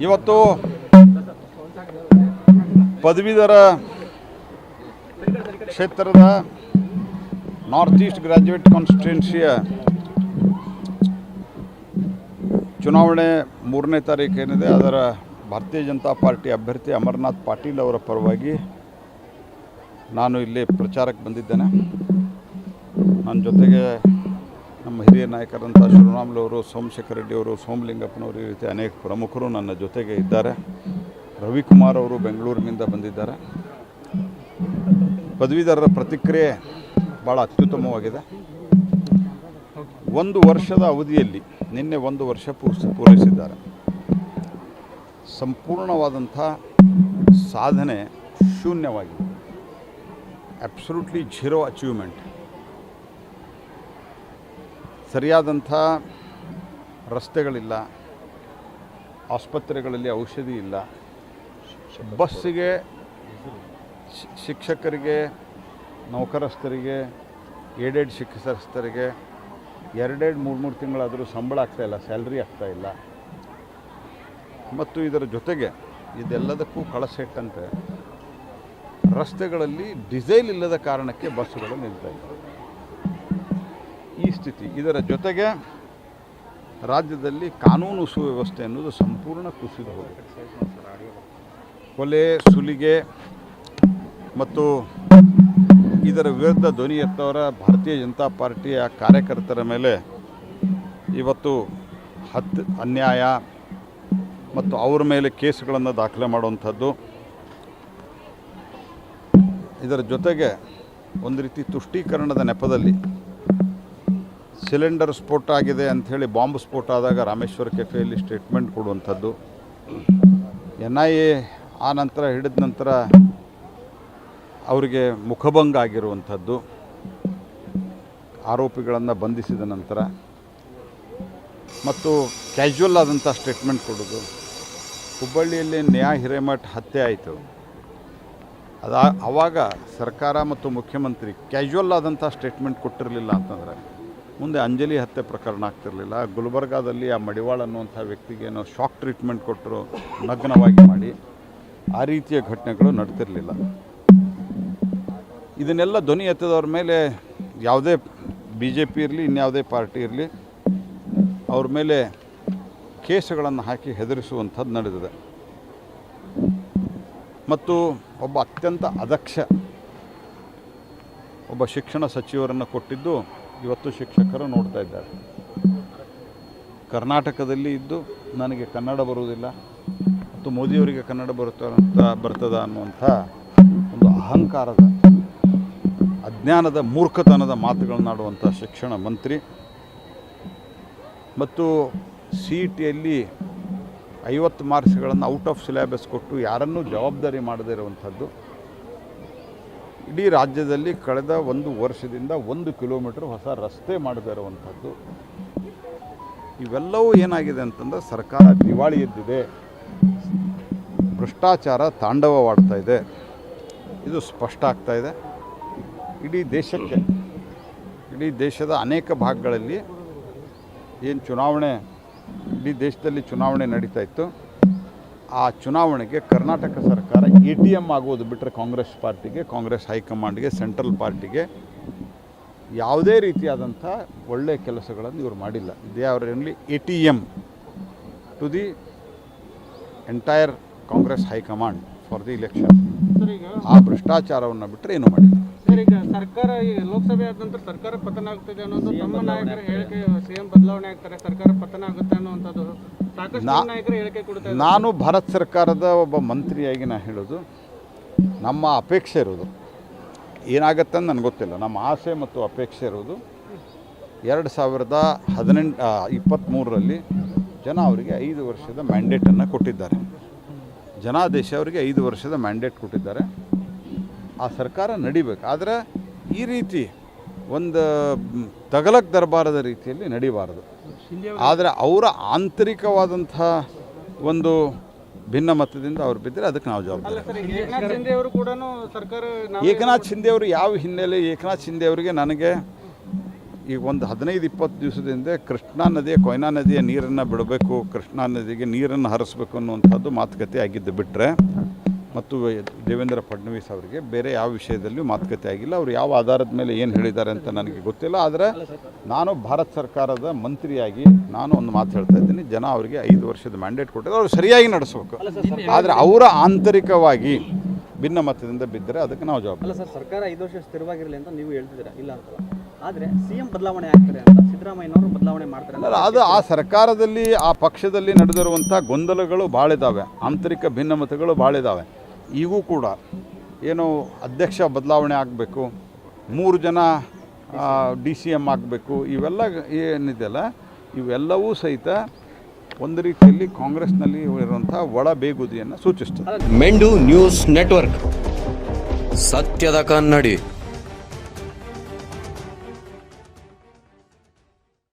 ಇವತ್ತು ಪದವೀಧರ ಕ್ಷೇತ್ರದ ನಾರ್ತ್ ಈಸ್ಟ್ ಗ್ರ್ಯಾಜುಯೇಟ್ ಕಾನ್ಸ್ಟಿಟ್ಯೂನ್ಸಿಯ ಚುನಾವಣೆ 3ನೇ ತಾರೀಕು ಏನಿದೆ ಅದರ ಭಾರತೀಯ ಜನತಾ ಪಾರ್ಟಿ ಅಭ್ಯರ್ಥಿ ಅಮರನಾಥ್ ಪಾಟೀಲ್ ಅವರ ಪರವಾಗಿ ನಾನು ಇಲ್ಲಿ ಪ್ರಚಾರಕ್ಕೆ ಬಂದಿದ್ದೇನೆ. ನನ್ನ ಜೊತೆಗೆ ನಮ್ಮ ಹಿರಿಯ ನಾಯಕರಂಥ ಶಿವರಾಮುಲವರು, ಸೋಮಶೇಖರ್ ರೆಡ್ಡಿ ಅವರು, ಸೋಮಲಿಂಗಪ್ಪನವರು, ಈ ರೀತಿ ಅನೇಕ ಪ್ರಮುಖರು ನನ್ನ ಜೊತೆಗೆ ಇದ್ದಾರೆ. ರವಿಕುಮಾರ್ ಅವರು ಬೆಂಗಳೂರಿನಿಂದ ಬಂದಿದ್ದಾರೆ. ಪದವೀಧರರ ಪ್ರತಿಕ್ರಿಯೆ ಭಾಳ ಅತ್ಯುತ್ತಮವಾಗಿದೆ. 1 ವರ್ಷದ ಅವಧಿಯಲ್ಲಿ ನಿನ್ನೆ 1 ವರ್ಷ ಪೂರೈಸಿದ್ದಾರೆ. ಸಂಪೂರ್ಣವಾದಂಥ ಸಾಧನೆ ಶೂನ್ಯವಾಗಿದೆ. Absolutely zero achievement. ಸರಿಯಾದಂಥ ರಸ್ತೆಗಳಿಲ್ಲ, ಆಸ್ಪತ್ರೆಗಳಲ್ಲಿ ಔಷಧಿ ಇಲ್ಲ, ಬಸ್ಸಿಗೆ ಶಿಕ್ಷಕರಿಗೆ, ನೌಕರಸ್ಥರಿಗೆ, ಏಡೆಡ್ ಶಿಕ್ಷಕರಿಗೆ 2-3 ತಿಂಗಳಾದರೂ ಸಂಬಳ ಆಗ್ತಾಯಿಲ್ಲ, ಸ್ಯಾಲ್ರಿ ಆಗ್ತಾಯಿಲ್ಲ. ಮತ್ತು ಇದರ ಜೊತೆಗೆ ಇದೆಲ್ಲದಕ್ಕೂ ಕಳಸೆಟ್ಟಂತೆ ರಸ್ತೆಗಳಲ್ಲಿ ಡೀಸೆಲ್ ಇಲ್ಲದ ಕಾರಣಕ್ಕೆ ಬಸ್ಸುಗಳು ನಿಲ್ತಾಯಿವೆ. ಈ ಸ್ಥಿತಿ. ಇದರ ಜೊತೆಗೆ ರಾಜ್ಯದಲ್ಲಿ ಕಾನೂನು ಸುವ್ಯವಸ್ಥೆ ಅನ್ನೋದು ಸಂಪೂರ್ಣ ಕುಸಿದು ಹೋಗಿದೆ. ಕೊಲೆ, ಸುಲಿಗೆ ಮತ್ತು ಇದರ ವಿರುದ್ಧ ಧ್ವನಿ ಎತ್ತವರ ಭಾರತೀಯ ಜನತಾ ಪಾರ್ಟಿಯ ಕಾರ್ಯಕರ್ತರ ಮೇಲೆ ಇವತ್ತು ಅನ್ಯಾಯ ಮತ್ತು ಅವ್ರ ಮೇಲೆ ಕೇಸುಗಳನ್ನು ದಾಖಲೆ ಮಾಡುವಂಥದ್ದು. ಇದರ ಜೊತೆಗೆ ಒಂದು ರೀತಿ ತುಷ್ಟೀಕರಣದ ನೆಪದಲ್ಲಿ ಸಿಲಿಂಡರ್ ಸ್ಫೋಟ ಆಗಿದೆ ಅಂಥೇಳಿ ಬಾಂಬ್ ಸ್ಫೋಟ ಆದಾಗ ರಾಮೇಶ್ವರ ಕೆಫೆಯಲ್ಲಿ ಸ್ಟೇಟ್ಮೆಂಟ್ ಕೊಡುವಂಥದ್ದು. NIA ಆ ನಂತರ ಹಿಡಿದ ನಂತರ ಅವರಿಗೆ ಮುಖಭಂಗ ಆಗಿರುವಂಥದ್ದು, ಆರೋಪಿಗಳನ್ನು ಬಂಧಿಸಿದ ನಂತರ, ಮತ್ತು ಕ್ಯಾಶುವಲ್ ಆದಂಥ ಸ್ಟೇಟ್ಮೆಂಟ್ ಕೊಡೋದು. ಹುಬ್ಬಳ್ಳಿಯಲ್ಲಿ ನ್ಯಾಯ ಹಿರೇಮಠ್ ಹತ್ಯೆ ಆಯಿತು. ಆವಾಗ ಸರ್ಕಾರ ಮತ್ತು ಮುಖ್ಯಮಂತ್ರಿ ಕ್ಯಾಶುವಲ್ ಆದಂಥ ಸ್ಟೇಟ್ಮೆಂಟ್ ಕೊಟ್ಟಿರಲಿಲ್ಲ ಅಂತಂದರೆ ಮುಂದೆ ಅಂಜಲಿ ಹತ್ಯೆ ಪ್ರಕರಣ ಆಗ್ತಿರಲಿಲ್ಲ. ಗುಲ್ಬರ್ಗಾದಲ್ಲಿ ಆ ಮಡಿವಾಳ ಅನ್ನುವಂಥ ವ್ಯಕ್ತಿಗೆ ಏನೋ ಶಾಕ್ ಟ್ರೀಟ್ಮೆಂಟ್ ಕೊಟ್ಟರು, ನಗ್ನವಾಗಿ ಮಾಡಿ, ಆ ರೀತಿಯ ಘಟನೆಗಳು ನಡೆದಿರಲಿಲ್ಲ. ಇದನ್ನೆಲ್ಲ ಧ್ವನಿ ಎತ್ತದವ್ರ ಮೇಲೆ ಯಾವುದೇ BJP ಇರಲಿ, ಇನ್ಯಾವುದೇ ಪಾರ್ಟಿ ಇರಲಿ, ಅವ್ರ ಮೇಲೆ ಕೇಸುಗಳನ್ನು ಹಾಕಿ ಹೆದರಿಸುವಂಥದ್ದು ನಡೆದಿದೆ. ಮತ್ತು ಒಬ್ಬ ಅತ್ಯಂತ ಅದಕ್ಷ ಒಬ್ಬ ಶಿಕ್ಷಣ ಸಚಿವರನ್ನು ಕೊಟ್ಟಿದ್ದು ಇವತ್ತು ಶಿಕ್ಷಕರು ನೋಡ್ತಾ ಇದ್ದಾರೆ. ಕರ್ನಾಟಕದಲ್ಲಿ ಇದ್ದು ನನಗೆ ಕನ್ನಡ ಬರುವುದಿಲ್ಲ ಮತ್ತು ಮೋದಿಯವರಿಗೆ ಕನ್ನಡ ಬರ್ತದ ಅನ್ನುವಂಥ ಒಂದು ಅಹಂಕಾರದ, ಅಜ್ಞಾನದ, ಮೂರ್ಖತನದ ಮಾತುಗಳನ್ನಾಡುವಂಥ ಶಿಕ್ಷಣ ಮಂತ್ರಿ ಮತ್ತು CETಯಲ್ಲಿ 50 ಮಾರ್ಕ್ಸ್ಗಳನ್ನು ಔಟ್ ಆಫ್ ಸಿಲೆಬಸ್ ಕೊಟ್ಟು ಯಾರನ್ನೂ ಜವಾಬ್ದಾರಿ ಮಾಡದೇ ಇರುವಂಥದ್ದು. ಇಡೀ ರಾಜ್ಯದಲ್ಲಿ ಕಳೆದ 1 ವರ್ಷದಿಂದ 1 ಕಿಲೋಮೀಟರ್ ಹೊಸ ರಸ್ತೆ ಮಾಡದೇ ಇರುವಂಥದ್ದು. ಇವೆಲ್ಲವೂ ಏನಾಗಿದೆ ಅಂತಂದರೆ ಸರ್ಕಾರ ದಿವಾಳಿ ಎದ್ದಿದೆ, ಭ್ರಷ್ಟಾಚಾರ ತಾಂಡವವಾಡ್ತಾ ಇದೆ. ಇದು ಸ್ಪಷ್ಟ ಆಗ್ತಾ ಇದೆ. ಇಡೀ ದೇಶಕ್ಕೆ, ಇಡೀ ದೇಶದ ಅನೇಕ ಭಾಗಗಳಲ್ಲಿ ಏನು ಚುನಾವಣೆ, ಇಡೀ ದೇಶದಲ್ಲಿ ಚುನಾವಣೆ ನಡೀತಾ ಇತ್ತು. ಆ ಚುನಾವಣೆಗೆ ಕರ್ನಾಟಕ ಸರ್ಕಾರ ATM ಆಗೋದು ಬಿಟ್ಟರೆ ಕಾಂಗ್ರೆಸ್ ಪಾರ್ಟಿಗೆ, ಕಾಂಗ್ರೆಸ್ ಹೈಕಮಾಂಡ್ಗೆ, ಸೆಂಟ್ರಲ್ ಪಾರ್ಟಿಗೆ ಯಾವುದೇ ರೀತಿಯಾದಂಥ ಒಳ್ಳೆಯ ಕೆಲಸಗಳನ್ನು ಇವರು ಮಾಡಿಲ್ಲ. They are only ATM to the entire Congress high command for the election. ಆ ಭ್ರಷ್ಟಾಚಾರವನ್ನು ಬಿಟ್ಟರೆ ಏನೂ ಮಾಡಿಲ್ಲ. ಈಗ ಸರ್ಕಾರ ಲೋಕಸಭೆ ಆದ ನಂತರ ಸರ್ಕಾರ ಪತನ ಆಗ್ತದೆ ಅನ್ನೋದು ತಮ್ಮ ನಾಯಕರ ಹೇಳಿಕೆ, CM ಬದಲಾವಣೆ ಆಗ್ತಾರೆ, ಸರ್ಕಾರ ಪತನ ಆಗುತ್ತೆ ಅನ್ನುವಂಥದ್ದು ಸಾಕಷ್ಟು ನಾಯಕರು ಹೇಳಿಕೆ ಕೊಡ್ತಾರೆ. ನಾನು ಭಾರತ ಸರ್ಕಾರದ ಒಬ್ಬ ಮಂತ್ರಿಯಾಗಿ ನಾನು ಹೇಳೋದು, ನಮ್ಮ ಅಪೇಕ್ಷೆ ಇರೋದು ಏನಾಗತ್ತೆ ಅಂತ ನನಗೆ ಗೊತ್ತಿಲ್ಲ. ನಮ್ಮ ಆಸೆ ಮತ್ತು ಅಪೇಕ್ಷೆ ಇರೋದು 2023ರಲ್ಲಿ ಜನ ಅವರಿಗೆ 5 ವರ್ಷದ ಮ್ಯಾಂಡೇಟನ್ನು ಕೊಟ್ಟಿದ್ದಾರೆ. ಜನಾದೇಶ ಅವರಿಗೆ 5 ವರ್ಷದ ಮ್ಯಾಂಡೇಟ್ ಕೊಟ್ಟಿದ್ದಾರೆ. ಆ ಸರ್ಕಾರ ನಡಿಬೇಕು. ಆದರೆ ಈ ರೀತಿ ಒಂದು ತಗಲಕ್ ದರ್ಬಾರದ ರೀತಿಯಲ್ಲಿ ನಡಿಬಾರದು. ಆದರೆ ಅವರ ಆಂತರಿಕವಾದಂಥ ಒಂದು ಭಿನ್ನಮತದಿಂದ ಅವ್ರು ಬಿದ್ದರೆ ಅದಕ್ಕೆ ನಾವು ಜವಾಬ್ದಾರಿ. ಸರ್ಕಾರ ಏಕನಾಥ್ ಶಿಂದೆ ಅವರು ಯಾವ ಹಿನ್ನೆಲೆ? ಏಕನಾಥ್ ಶಿಂದೆ ಅವರಿಗೆ ನನಗೆ ಈಗ ಒಂದು 15-20 ದಿವಸದಿಂದ ಕೃಷ್ಣಾ ನದಿಯ ಕೊಯ್ನಾ ನದಿಯ ನೀರನ್ನು ಬಿಡಬೇಕು, ಕೃಷ್ಣಾ ನದಿಗೆ ನೀರನ್ನು ಹರಿಸ್ಬೇಕು ಅನ್ನುವಂಥದ್ದು ಮಾತುಕತೆ ಆಗಿದ್ದು ಬಿಟ್ಟರೆ ಮತ್ತು ದೇವೇಂದ್ರ ಫಡ್ನವೀಸ್ ಅವರಿಗೆ ಬೇರೆ ಯಾವ ವಿಷಯದಲ್ಲಿಯೂ ಮಾತುಕತೆ ಆಗಿಲ್ಲ. ಅವರು ಯಾವ ಆಧಾರದ ಮೇಲೆ ಏನು ಹೇಳಿದ್ದಾರೆ ಅಂತ ನನಗೆ ಗೊತ್ತಿಲ್ಲ. ಆದರೆ ನಾನು ಭಾರತ ಸರ್ಕಾರದ ಮಂತ್ರಿಯಾಗಿ ನಾನು ಒಂದು ಮಾತು ಹೇಳ್ತಾ ಇದ್ದೀನಿ, ಜನ ಅವರಿಗೆ 5 ವರ್ಷದ ಮ್ಯಾಂಡೇಟ್ ಕೊಟ್ಟಿದ್ದಾರೆ, ಅವರು ಸರಿಯಾಗಿ ನಡೆಸಬೇಕು. ಆದರೆ ಅವರ ಆಂತರಿಕವಾಗಿ ಭಿನ್ನಮತದಿಂದ ಬಿದ್ದರೆ ಅದಕ್ಕೆ ನಾವು ಜವಾಬ್ದಾರಿ. ಅಲ್ಲ ಸರ್, ಸರ್ಕಾರ 5 ವರ್ಷ ಸ್ಥಿರವಾಗಿರಲಿ ಅಂತ ನೀವು ಹೇಳ್ತಿದ್ದೀರಾ, ಇಲ್ಲ ಅಂತಲ್ಲ. ಆದರೆ CM ಬದಲಾವಣೆ ಆಗ್ತಾರೆ ಅಂತ ಸಿದ್ದರಾಮಯ್ಯನವರು ಬದಲಾವಣೆ ಮಾಡ್ತಾರೆ ಅಲ್ಲ, ಅದು ಆ ಸರ್ಕಾರದಲ್ಲಿ ಆ ಪಕ್ಷದಲ್ಲಿ ನಡೆದಿರುವಂಥ ಗೊಂದಲಗಳು ಭಾಳ ಇದ್ದಾವೆ, ಆಂತರಿಕ ಭಿನ್ನಮತಗಳು ಭಾಳ ಇದ್ದಾವೆ. ಈಗೂ ಕೂಡ ಏನು ಅಧ್ಯಕ್ಷ ಬದಲಾವಣೆ ಆಗಬೇಕು, 3 ಜನ DCM ಆಗಬೇಕು, ಇವೆಲ್ಲ ಏನಿದೆಯಲ್ಲ ಇವೆಲ್ಲವೂ ಸಹಿತ ಒಂದು ರೀತಿಯಲ್ಲಿ ಕಾಂಗ್ರೆಸ್ನಲ್ಲಿ ಇರುವಂಥ ಒಳ ಬೇಗುದಿಯನ್ನು ಸೂಚಿಸ್ತದೆ. ಮೆಂಡು ನ್ಯೂಸ್ ನೆಟ್ವರ್ಕ್, ಸತ್ಯದ ಕನ್ನಡಿ.